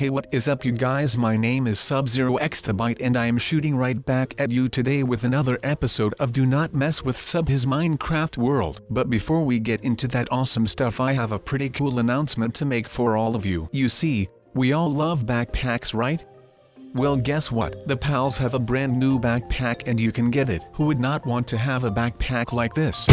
Hey, what is up you guys, my name is SubZeroExtabyte and I am shooting right back at you today with another episode of Do Not Mess with Sub His Minecraft World. But before we get into that awesome stuff, I have a pretty cool announcement to make for all of you. You see, we all love backpacks, right? Well, guess what? The pals have a brand new backpack and you can get it. Who would not want to have a backpack like this?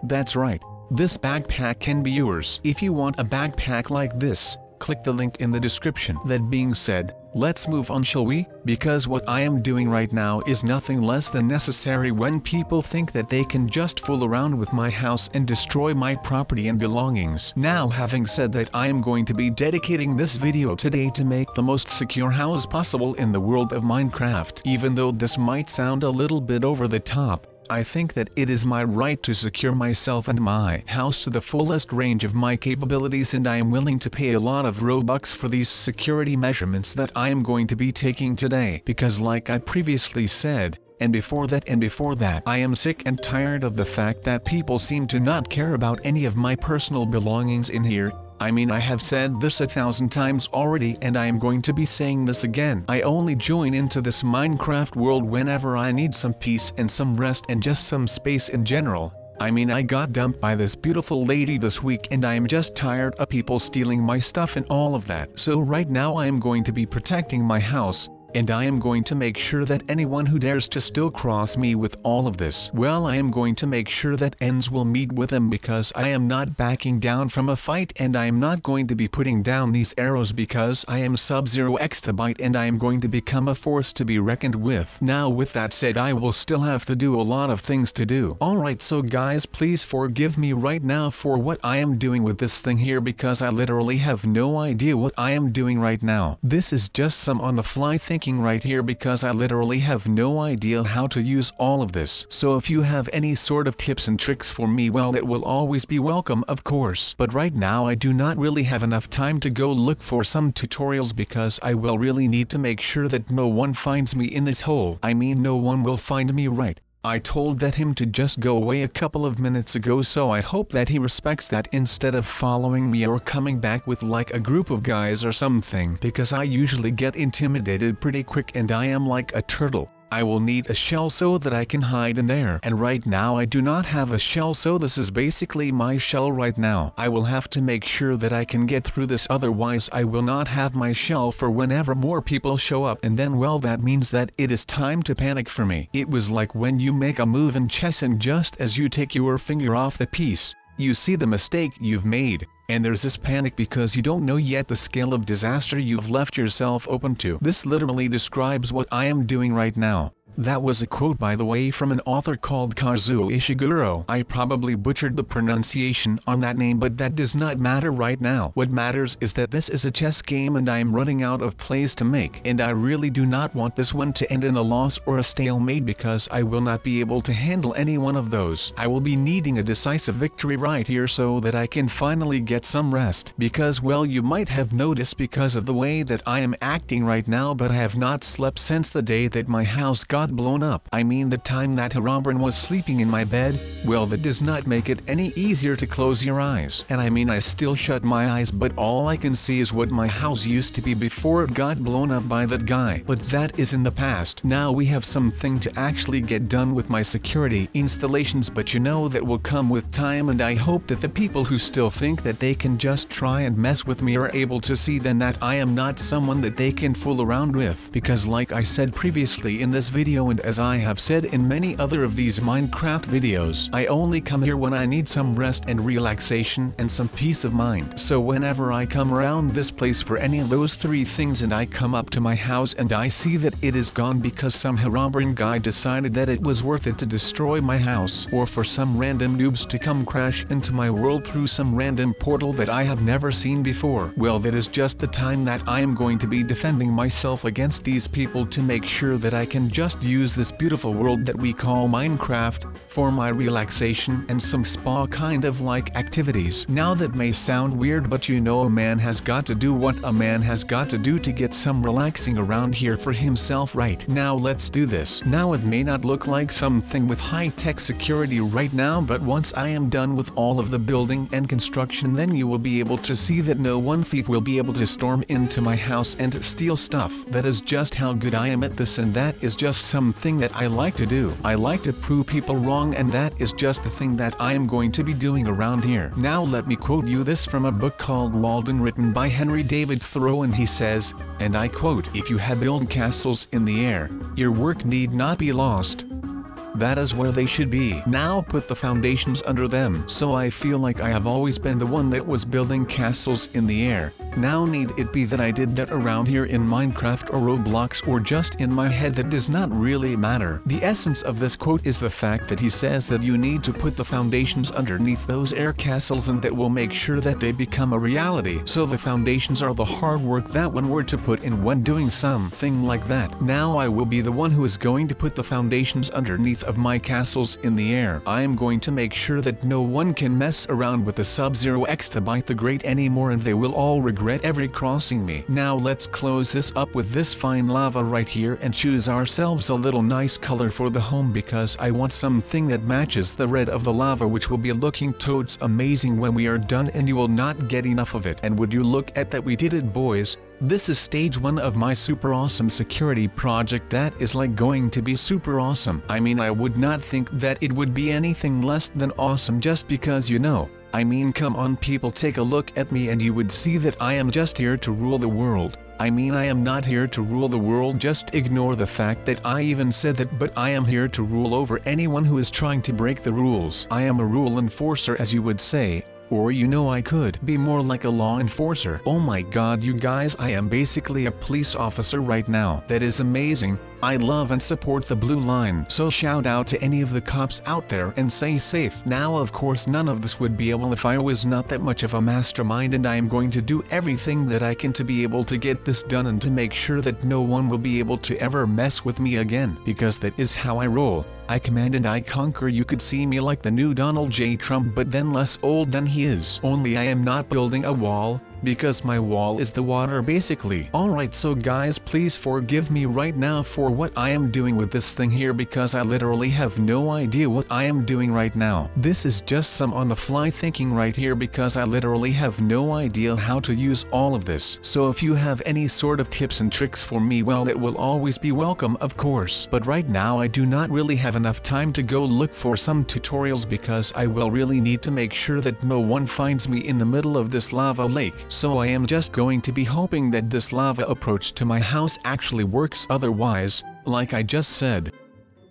That's right. This backpack can be yours. If you want a backpack like this, click the link in the description. That being said, let's move on, shall we? Because what I am doing right now is nothing less than necessary when people think that they can just fool around with my house and destroy my property and belongings. Now, having said that, I am going to be dedicating this video today to make the most secure house possible in the world of Minecraft. Even though this might sound a little bit over the top, I think that it is my right to secure myself and my house to the fullest range of my capabilities, and I am willing to pay a lot of Robux for these security measurements that I am going to be taking today. Because like I previously said, and before that, I am sick and tired of the fact that people seem to not care about any of my personal belongings in here. I mean, I have said this 1,000 times already and I am going to be saying this again. I only join into this Minecraft world whenever I need some peace and some rest and just some space in general. I mean, I got dumped by this beautiful lady this week and I am just tired of people stealing my stuff and all of that. So right now I am going to be protecting my house, and I am going to make sure that anyone who dares to still cross me with all of this, well, I am going to make sure that ends will meet with them, because I am not backing down from a fight and I am not going to be putting down these arrows, because I am SubZeroExtabyte and I am going to become a force to be reckoned with. Now with that said, I will still have to do a lot of things to do. Alright, so guys, please forgive me right now for what I am doing with this thing here, because I literally have no idea what I am doing right now. This is just some on the fly thinking right here, because I literally have no idea how to use all of this. So if you have any sort of tips and tricks for me, well, it will always be welcome, of course. But right now I do not really have enough time to go look for some tutorials, because I will really need to make sure that no one finds me in this hole. I mean, no one will find me, right? I told him to just go away a couple of minutes ago, so I hope that he respects that instead of following me or coming back with like a group of guys or something, because I usually get intimidated pretty quick and I am like a turtle. I will need a shell so that I can hide in there, and right now I do not have a shell, so this is basically my shell right now. I will have to make sure that I can get through this, otherwise I will not have my shell for whenever more people show up, and then, well, that means that it is time to panic for me. It was like when you make a move in chess and just as you take your finger off the piece, you see the mistake you've made, and there's this panic because you don't know yet the scale of disaster you've left yourself open to. This literally describes what I am doing right now. That was a quote, by the way, from an author called Kazuo Ishiguro. I probably butchered the pronunciation on that name, but that does not matter right now. What matters is that this is a chess game and I am running out of plays to make, and I really do not want this one to end in a loss or a stalemate, because I will not be able to handle any one of those. I will be needing a decisive victory right here so that I can finally get some rest, because, well, you might have noticed because of the way that I am acting right now, but I have not slept since the day that my house got blown up. I mean, the time that Herobrine was sleeping in my bed. Well, that does not make it any easier to close your eyes. And I mean, I still shut my eyes, but all I can see is what my house used to be before it got blown up by that guy. But that is in the past. Now we have something to actually get done with my security installations, but you know that will come with time, and I hope that the people who still think that they can just try and mess with me are able to see then that I am not someone that they can fool around with. Because like I said previously in this video, and as I have said in many other of these Minecraft videos, I only come here when I need some rest and relaxation and some peace of mind. So whenever I come around this place for any of those three things and I come up to my house and I see that it is gone because some Herobrine guy decided that it was worth it to destroy my house, or for some random noobs to come crash into my world through some random portal that I have never seen before, well, that is just the time that I am going to be defending myself against these people to make sure that I can just just use this beautiful world that we call Minecraft for my relaxation and some spa kind of like activities. Now that may sound weird, but you know, a man has got to do what a man has got to do to get some relaxing around here for himself. Right now let's do this. Now it may not look like something with high-tech security right now, but once I am done with all of the building and construction, then you will be able to see that no one thief will be able to storm into my house and steal stuff. That is just how good I am at this, and that is just something that I like to do. I like to prove people wrong, and that is just the thing that I am going to be doing around here. Now let me quote you this from a book called Walden, written by Henry David Thoreau, and he says, and I quote, "If you have built castles in the air, your work need not be lost. That is where they should be. Now put the foundations under them." So I feel like I have always been the one that was building castles in the air. Now need it be that I did that around here in Minecraft or Roblox, or just in my head, that does not really matter. The essence of this quote is the fact that he says that you need to put the foundations underneath those air castles, and that will make sure that they become a reality. So the foundations are the hard work that one were to put in when doing something like that. Now I will be the one who is going to put the foundations underneath of my castles in the air. I am going to make sure that no one can mess around with the SubZeroExtabyte the Great anymore, and they will all regret every crossing me. Now let's close this up with this fine lava right here and choose ourselves a little nice color for the home, because I want something that matches the red of the lava, which will be looking totes amazing when we are done, and you will not get enough of it. And would you look at that, we did it, boys. This is stage 1 of my super awesome security project that is like going to be super awesome. I mean, I would not think that it would be anything less than awesome, just because, you know, I mean, come on people, take a look at me and you would see that I am just here to rule the world. I mean, I am not here to rule the world, just ignore the fact that I even said that, but I am here to rule over anyone who is trying to break the rules. I am a rule enforcer, as you would say. Or, you know, I could be more like a law enforcer. Oh my god, you guys, I am basically a police officer right now. That is amazing. I love and support the blue line. So shout out to any of the cops out there and stay safe. Now of course none of this would be able if I was not that much of a mastermind, and I am going to do everything that I can to be able to get this done and to make sure that no one will be able to ever mess with me again, because that is how I roll. I command and I conquer. You could see me like the new Donald J. Trump, but then less old than he is. Only I am not building a wall, because my wall is the water basically. Alright, so guys, please forgive me right now for what I am doing with this thing here, because I literally have no idea what I am doing right now. This is just some on the fly thinking right here, because I literally have no idea how to use all of this. So if you have any sort of tips and tricks for me, well, it will always be welcome, of course. But right now I do not really have enough time to go look for some tutorials, because I will really need to make sure that no one finds me in the middle of this lava lake. So I am just going to be hoping that this lava approach to my house actually works. Otherwise, like I just said,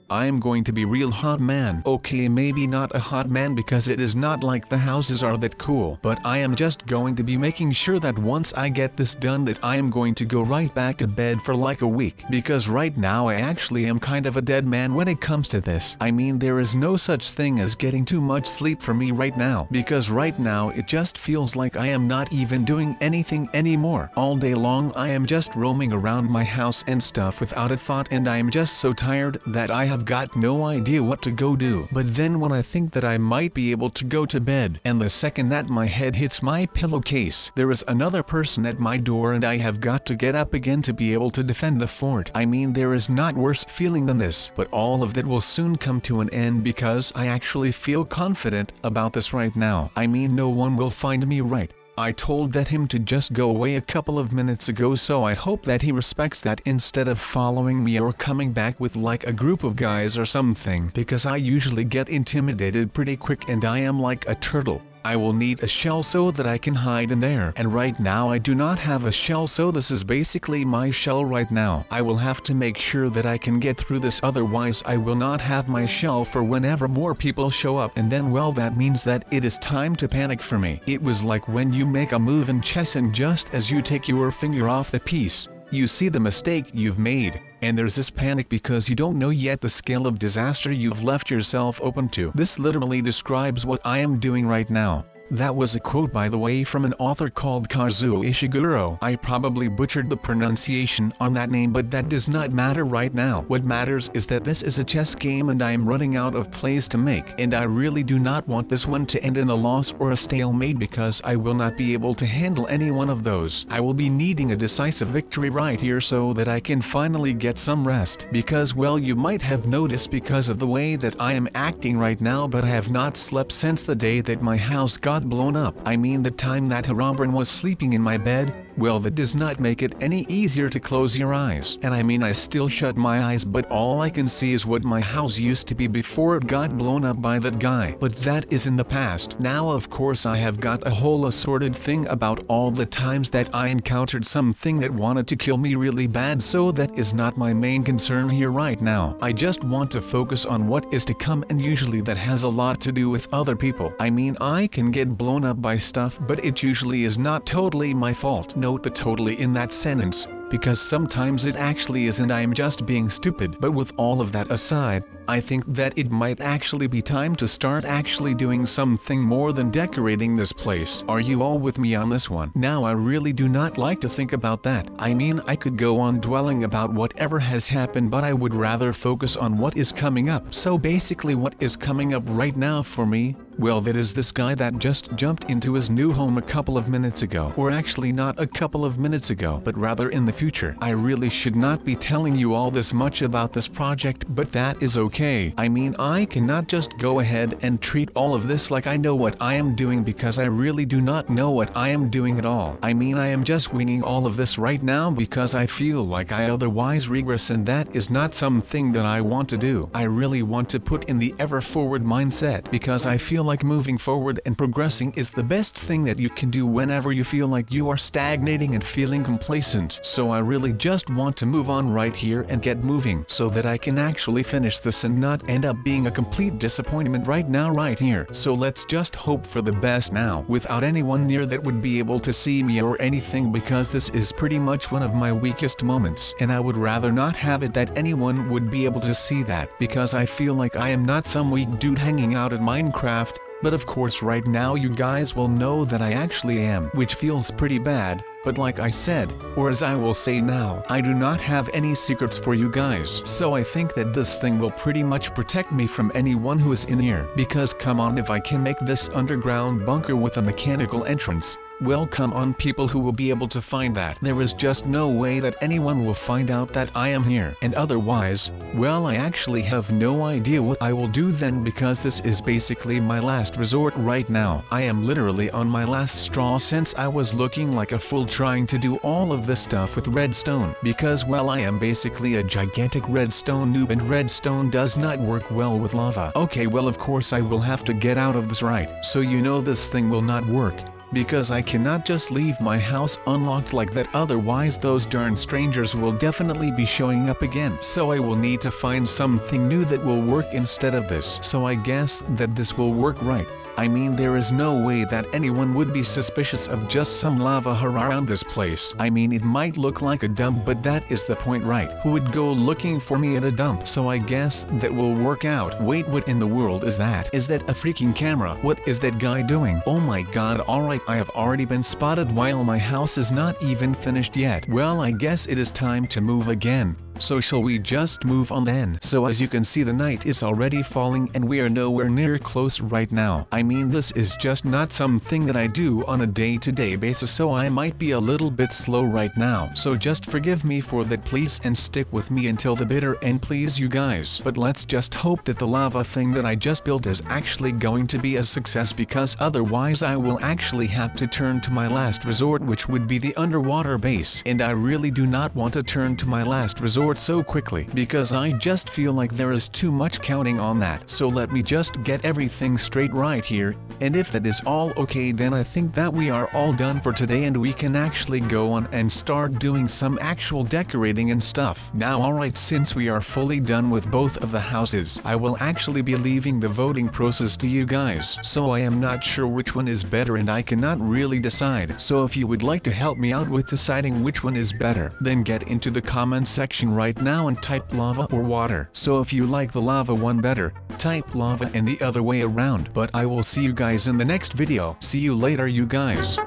I am going to be real hot man. Okay, maybe not a hot man, because it is not like the houses are that cool, but I am just going to be making sure that once I get this done, that I am going to go right back to bed for like a week, because right now I actually am kind of a dead man when it comes to this. I mean, there is no such thing as getting too much sleep for me right now, because right now it just feels like I am not even doing anything anymore. All day long I am just roaming around my house and stuff without a thought, and I am just so tired that I have got no idea what to go do. But then when I think that I might be able to go to bed, and the second that my head hits my pillowcase, there is another person at my door, and I have got to get up again to be able to defend the fort. I mean, there is not worse feeling than this, but all of that will soon come to an end, because I actually feel confident about this right now. I mean, no one will find me, right? I told him to just go away a couple of minutes ago, so I hope that he respects that instead of following me or coming back with like a group of guys or something, because I usually get intimidated pretty quick and I am like a turtle. I will need a shell so that I can hide in there, and right now I do not have a shell, so this is basically my shell right now. I will have to make sure that I can get through this, otherwise I will not have my shell for whenever more people show up, and then, well, that means that it is time to panic for me. It was like when you make a move in chess, and just as you take your finger off the piece, you see the mistake you've made, and there's this panic because you don't know yet the scale of disaster you've left yourself open to. This literally describes what I am doing right now. That was a quote, by the way, from an author called Kazuo Ishiguro. I probably butchered the pronunciation on that name, but that does not matter right now. What matters is that this is a chess game and I am running out of plays to make, and I really do not want this one to end in a loss or a stalemate, because I will not be able to handle any one of those. I will be needing a decisive victory right here so that I can finally get some rest, because well, you might have noticed because of the way that I am acting right now, but I have not slept since the day that my house got blown up. I mean the time that Herobrine was sleeping in my bed. Well, that does not make it any easier to close your eyes. And I mean, I still shut my eyes, but all I can see is what my house used to be before it got blown up by that guy. But that is in the past. Now of course I have got a whole assorted thing about all the times that I encountered something that wanted to kill me really bad, so that is not my main concern here right now. I just want to focus on what is to come, and usually that has a lot to do with other people. I mean, I can get blown up by stuff, but it usually is not totally my fault. Note the totally in that sentence, because sometimes it actually is and I am just being stupid. But with all of that aside, I think that it might actually be time to start actually doing something more than decorating this place. Are you all with me on this one? Now I really do not like to think about that. I mean, I could go on dwelling about whatever has happened, but I would rather focus on what is coming up. So basically what is coming up right now for me, well, that is this guy that just jumped into his new home a couple of minutes ago. Or actually not a couple of minutes ago, but rather in the future. I really should not be telling you all this much about this project, but that is okay. I mean, I cannot just go ahead and treat all of this like I know what I am doing, because I really do not know what I am doing at all. I mean, I am just winging all of this right now because I feel like I otherwise regress, and that is not something that I want to do. I really want to put in the ever forward mindset, because I feel like moving forward and progressing is the best thing that you can do whenever you feel like you are stagnating and feeling complacent. So I really just want to move on right here and get moving, so that I can actually finish this and not end up being a complete disappointment right now right here. So let's just hope for the best now, without anyone near that would be able to see me or anything, because this is pretty much one of my weakest moments, and I would rather not have it that anyone would be able to see that, because I feel like I am not some weak dude hanging out at Minecraft. But of course right now you guys will know that I actually am, which feels pretty bad. But like I said, or as I will say now, I do not have any secrets for you guys. So I think that this thing will pretty much protect me from anyone who is in here. Because come on, if I can make this underground bunker with a mechanical entrance, well, come on people who will be able to find that. There is just no way that anyone will find out that I am here. And otherwise, well, I actually have no idea what I will do then, because this is basically my last resort right now. I am literally on my last straw, since I was looking like a fool trying to do all of this stuff with redstone. Because well, I am basically a gigantic redstone noob, and redstone does not work well with lava. Okay, well of course I will have to get out of this, right? So you know this thing will not work, because I cannot just leave my house unlocked like that, otherwise those darn strangers will definitely be showing up again. So I will need to find something new that will work instead of this. So I guess that this will work, right? I mean, there is no way that anyone would be suspicious of just some lava around this place. I mean, it might look like a dump, but that is the point, right? Who would go looking for me at a dump? So I guess that will work out. Wait, what in the world is that? Is that a freaking camera? What is that guy doing? Oh my god, alright, I have already been spotted while my house is not even finished yet. Well, I guess it is time to move again. So shall we just move on then? So as you can see, the night is already falling and we are nowhere near close right now. I mean, this is just not something that I do on a day-to-day basis, so I might be a little bit slow right now. So just forgive me for that please, and stick with me until the bitter end please you guys. But let's just hope that the lava thing that I just built is actually going to be a success, because otherwise I will actually have to turn to my last resort, which would be the underwater base. And I really do not want to turn to my last resort so quickly, because I just feel like there is too much counting on that. So let me just get everything straight right here, and if that is all okay, then I think that we are all done for today and we can actually go on and start doing some actual decorating and stuff. Now alright, since we are fully done with both of the houses, I will actually be leaving the voting process to you guys. So I am not sure which one is better and I cannot really decide. So if you would like to help me out with deciding which one is better, then get into the comment section description right now and type lava or water. So if you like the lava one better, type lava and the other way around. But I will see you guys in the next video. See you later you guys.